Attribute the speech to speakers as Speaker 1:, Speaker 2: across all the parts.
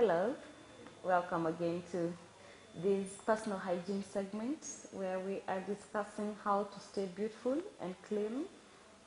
Speaker 1: Hello, welcome again to this personal hygiene segment where we are discussing how to stay beautiful and clean,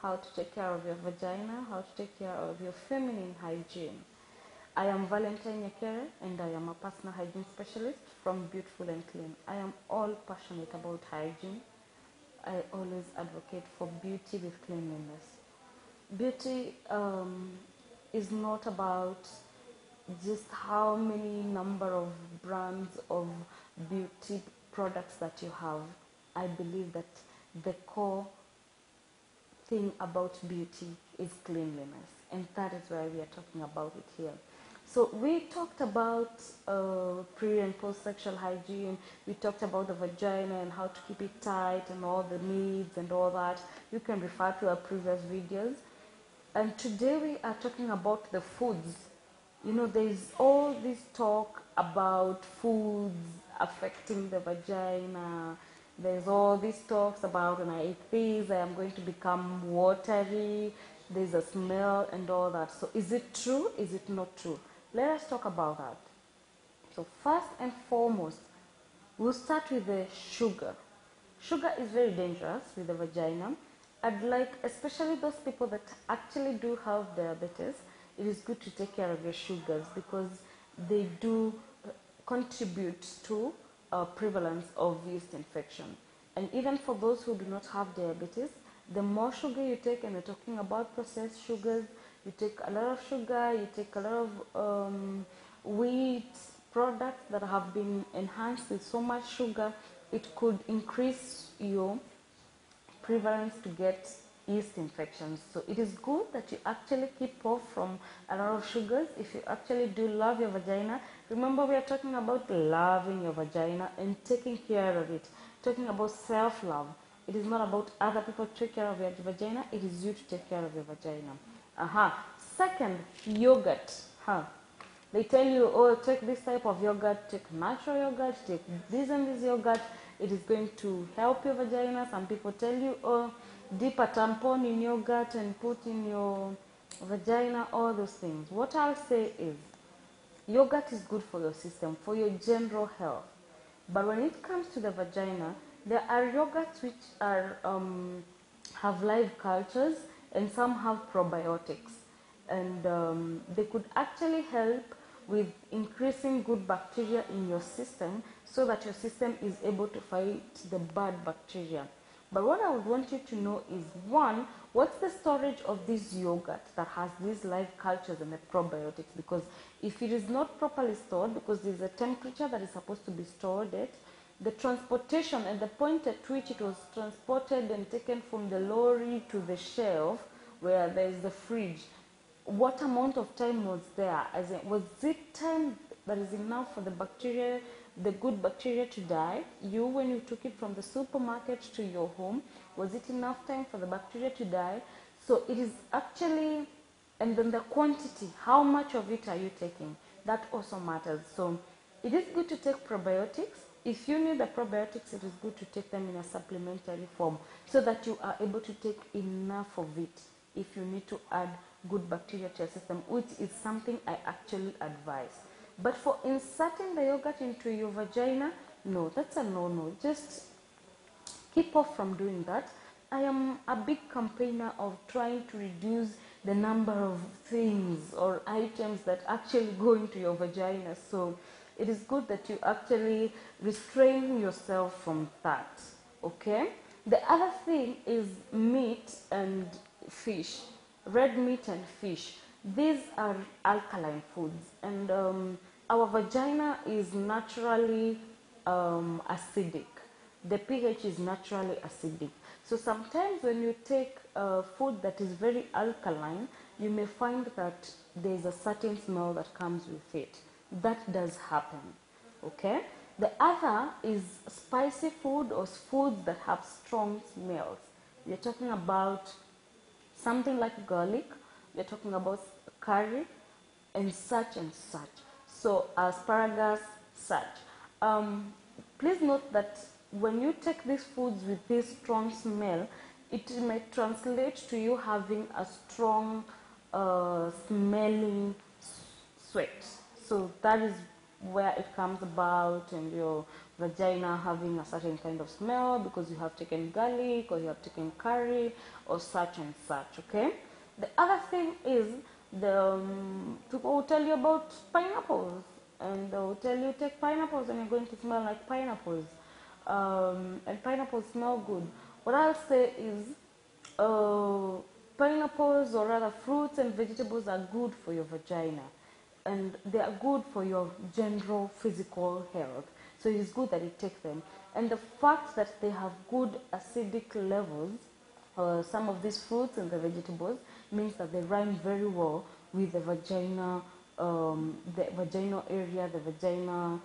Speaker 1: how to take care of your vagina, how to take care of your feminine hygiene. I am Valentine Nyakereira and I am a personal hygiene specialist from Beautiful and Clean. I am all passionate about hygiene. I always advocate for beauty with cleanliness. Beauty is not about just how many number of brands of beauty products that you have. I believe that the core thing about beauty is cleanliness, and that is why we are talking about it here. So we talked about pre and post sexual hygiene. We talked about the vagina and how to keep it tight and all the needs and all that. You can refer to our previous videos. And today we are talking about the foods. You know, there's all this talk about foods affecting the vagina. There's all these talks about when I eat this, I am going to become watery. There's a smell and all that. So is it true? Is it not true? Let us talk about that. So first and foremost, we'll start with the sugar. Sugar is very dangerous with the vagina. I'd like, especially those people that actually do have diabetes, it is good to take care of your sugars because they do contribute to prevalence of yeast infection. And even for those who do not have diabetes, the more sugar you take, and we're talking about processed sugars, you take a lot of sugar, you take a lot of wheat products that have been enhanced with so much sugar, it could increase your prevalence to get yeast infections. So it is good that you actually keep off from a lot of sugars. If you actually do love your vagina, remember we are talking about loving your vagina and taking care of it, talking about self-love. It is not about other people to take care of your vagina, it is you to take care of your vagina. Second, yogurt. They tell you, oh, take this type of yogurt, take natural yogurt, take this and this yogurt. It is going to help your vagina. Some people tell you, oh, dip a tampon in yogurt and put in your vagina, all those things. What I'll say is, yogurt is good for your system, for your general health. But when it comes to the vagina, there are yogurts which are have live cultures and some have probiotics. And they could actually help with increasing good bacteria in your system so that your system is able to fight the bad bacteria. But what I would want you to know is, one, what's the storage of this yogurt that has these live cultures and the probiotics? Because if it is not properly stored, because there's a temperature that is supposed to be stored at, the transportation and the point at which it was transported and taken from the lorry to the shelf where there is the fridge, what amount of time was there? As in, was it time that is enough for the bacteria, the good bacteria to die? When you took it from the supermarket to your home, was it enough time for the bacteria to die? So it is actually, and then the quantity, how much of it are you taking? That also matters. So it is good to take probiotics. If you need the probiotics, it is good to take them in a supplementary form so that you are able to take enough of it if you need to add good bacteria to your system, which is something I actually advise. But for inserting the yogurt into your vagina, no, that's a no-no. Just keep off from doing that. I am a big campaigner of trying to reduce the number of things or items that actually go into your vagina. So it is good that you actually restrain yourself from that, okay? The other thing is meat and fish. Red meat and fish. These are alkaline foods, and our vagina is naturally acidic. The pH is naturally acidic. So sometimes when you take food that is very alkaline, you may find that there is a certain smell that comes with it. That does happen, okay? The other is spicy food or foods that have strong smells. We're talking about something like garlic, we're talking about curry, and such and such. So asparagus, such. Please note that when you take these foods with this strong smell, it may translate to you having a strong smelling sweat. So that is where it comes about, and your vagina having a certain kind of smell because you have taken garlic or you have taken curry or such and such. Okay. The other thing is people will tell you about pineapples, and they will tell you take pineapples and you're going to smell like pineapples, and pineapples smell good. What I'll say is uh, pineapples or rather fruits and vegetables are good for your vagina, and they are good for your general physical health. So it is good that you take them. And the fact that they have good acidic levels, some of these fruits and the vegetables, means that they rhyme very well with the vaginal area, the vagina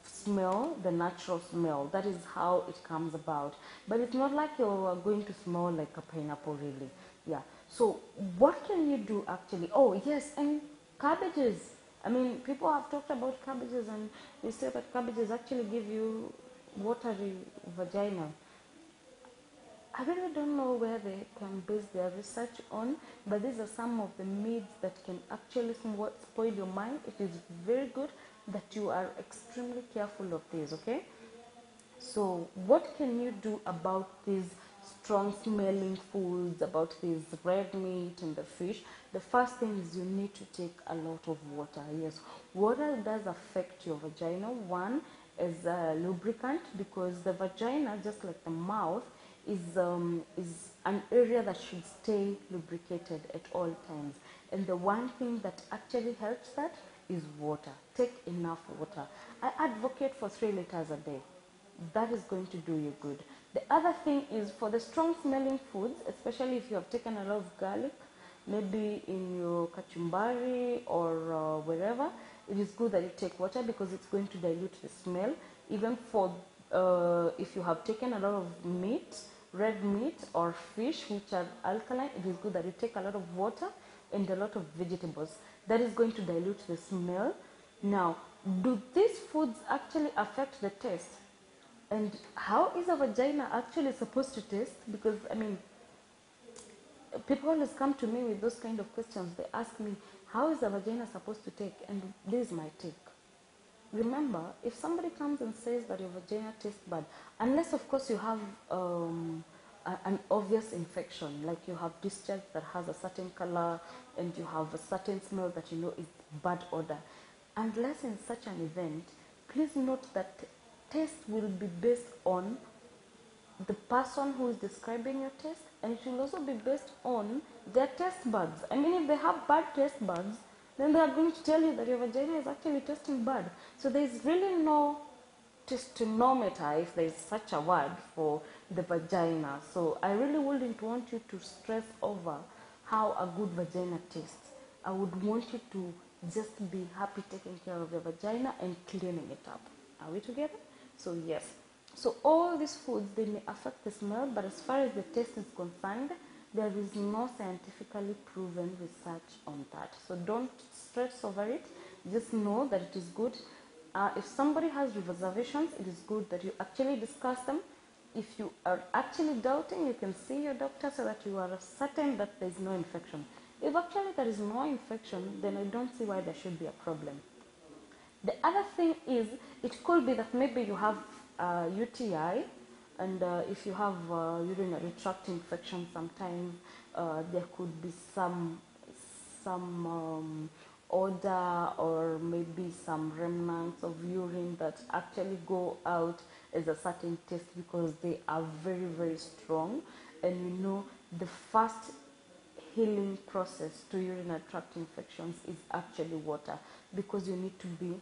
Speaker 1: smell, the natural smell. That is how it comes about. But it's not like you're going to smell like a pineapple, really. Yeah. So what can you do actually? Oh yes, and cabbages. I mean, people have talked about cabbages, and they say that cabbages actually give you watery vagina. I really don't know where they can base their research on, but these are some of the myths that can actually spoil your mind. It is very good that you are extremely careful of this, okay? So what can you do about these strong smelling foods, about this red meat and the fish? The first thing is you need to take a lot of water. Yes, water does affect your vagina. One is a lubricant, because the vagina, just like the mouth, is an area that should stay lubricated at all times. And the one thing that actually helps that is water. Take enough water. I advocate for 3 liters a day. That is going to do you good. The other thing is for the strong smelling foods, especially if you have taken a lot of garlic, maybe in your kachumbari or wherever, it is good that you take water because it's going to dilute the smell. Even for if you have taken a lot of meat, red meat or fish which are alkaline, it is good that you take a lot of water and a lot of vegetables. That is going to dilute the smell. Now, do these foods actually affect the taste? And how is a vagina actually supposed to taste? Because, I mean, people always come to me with those kind of questions. They ask me, how is a vagina supposed to take? And this is my take. Remember, if somebody comes and says that your vagina tastes bad, unless of course you have an obvious infection, like you have discharge that has a certain color and you have a certain smell that you know is bad odor, unless in such an event, please note that taste will be based on the person who is describing your taste, and it will also be based on their taste buds. I mean, if they have bad taste buds, then they are going to tell you that your vagina is actually tasting bad. So there is really no testonometer, if there is such a word, for the vagina. So I really wouldn't want you to stress over how a good vagina tastes. I would want you to just be happy taking care of your vagina and cleaning it up. Are we together? So yes. So all these foods, they may affect the smell, but as far as the taste is concerned, there is no scientifically proven research on that. So don't stress over it. Just know that it is good. If somebody has reservations, it is good that you actually discuss them. If you are actually doubting, you can see your doctor so that you are certain that there is no infection. If actually there is no infection, then I don't see why there should be a problem. The other thing is, it could be that maybe you have UTI, and if you have urinary tract infection, sometimes there could be some odor or maybe some remnants of urine that actually go out as a certain taste because they are very, very strong. And you know, the first healing process to urinary tract infections is actually water, because you need to be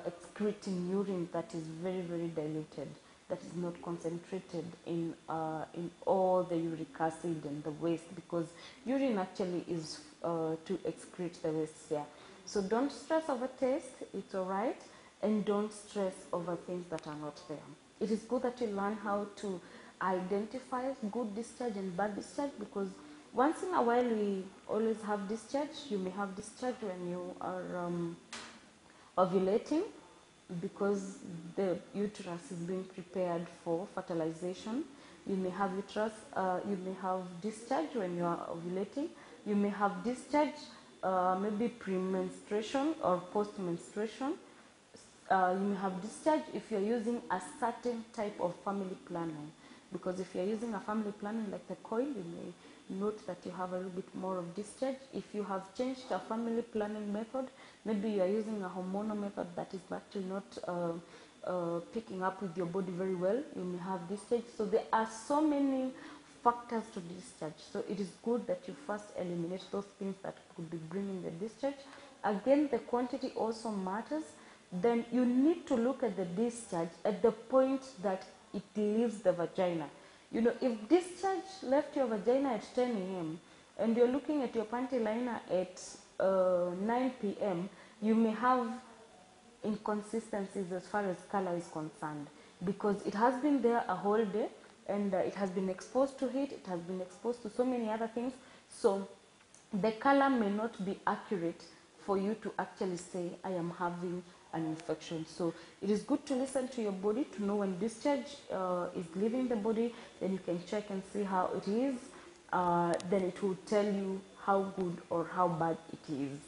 Speaker 1: excreting urine that is very, very diluted, that is not concentrated in all the uric acid and the waste, because urine actually is to excrete the waste here. So don't stress over taste, it's alright, and don't stress over things that are not there. It is good that you learn how to identify good discharge and bad discharge, because once in a while we always have discharge. You may have discharge when you are ovulating, because the uterus is being prepared for fertilization. You may have you may have discharge when you are ovulating. You may have discharge maybe pre-menstruation or post-menstruation. You may have discharge if you're using a certain type of family planning, because if you're using a family planning like the coil, you may note that you have a little bit more of discharge. If you have changed a family planning method, maybe you are using a hormonal method that is actually not picking up with your body very well, you may have discharge. So there are so many factors to discharge, so it is good that you first eliminate those things that could be bringing the discharge. Again, the quantity also matters. Then you need to look at the discharge at the point that it leaves the vagina. You know, if discharge left your vagina at 10 a.m. and you're looking at your panty liner at 9 p.m., you may have inconsistencies as far as color is concerned, because it has been there a whole day, and it has been exposed to heat, it has been exposed to so many other things, so the color may not be accurate for you to actually say, I am having an infection. So it is good to listen to your body to know when discharge is leaving the body. Then you can check and see how it is. Then it will tell you how good or how bad it is.